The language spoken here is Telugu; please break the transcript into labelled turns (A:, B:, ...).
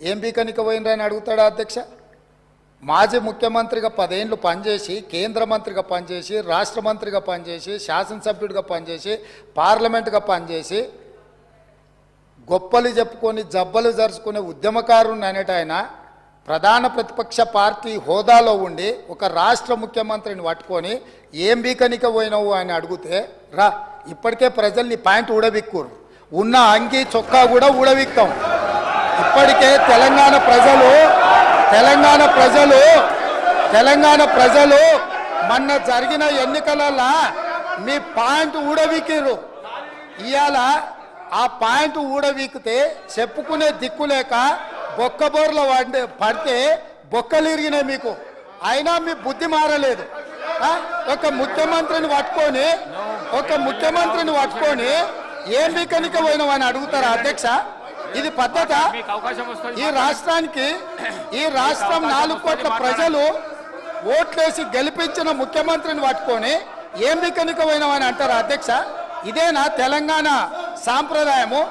A: ఏం బీకనిక పోయినరని అడుగుతాడా అధ్యక్ష? మాజీ ముఖ్యమంత్రిగా 10 ఏళ్ళు పనిచేసి, కేంద్ర మంత్రిగా పనిచేసి, రాష్ట్ర మంత్రిగా పనిచేసి, శాసనసభ్యుడిగా పనిచేసి, పార్లమెంటుగా పనిచేసి, గొప్పలు చెప్పుకొని జబ్బలు జరుచుకునే ఉద్యమకారుని అనేట ఆయన ప్రధాన ప్రతిపక్ష పార్టీ హోదాలో ఉండి ఒక రాష్ట్ర ముఖ్యమంత్రిని పట్టుకొని ఏం బీకనిక పోయినావు అని అడిగితే, రా ఇప్పటికే ప్రజల్ని ప్యాంట్ ఊడబిక్కురు, ఉన్న అంగి చొక్కా కూడా ఊడబిక్తాం. ఇప్పటికే తెలంగాణ ప్రజలు మొన్న జరిగిన ఎన్నికలలో మీ పాయింట్ ఊడవీకిరు. ఇవాళ ఆ పాయింట్ ఊడవీకితే చెప్పుకునే దిక్కు లేక బొక్కబోర్ల పడితే బొక్కలు ఇరిగినాయి మీకు. అయినా మీ బుద్ధి మారలేదు. ఒక ముఖ్యమంత్రిని పట్టుకొని ఏం బీకనిక పోయినావని అడుగుతారా అధ్యక్ష? ఇది పద్ధత? ఈ రాష్ట్రం 4 కోట్ల ప్రజలు ఓట్లేసి గెలిపించిన ముఖ్యమంత్రిని పట్టుకొని ఏం బీకనిక పోయినావని అంటారా అధ్యక్ష? ఇదేనా తెలంగాణ సాంప్రదాయము?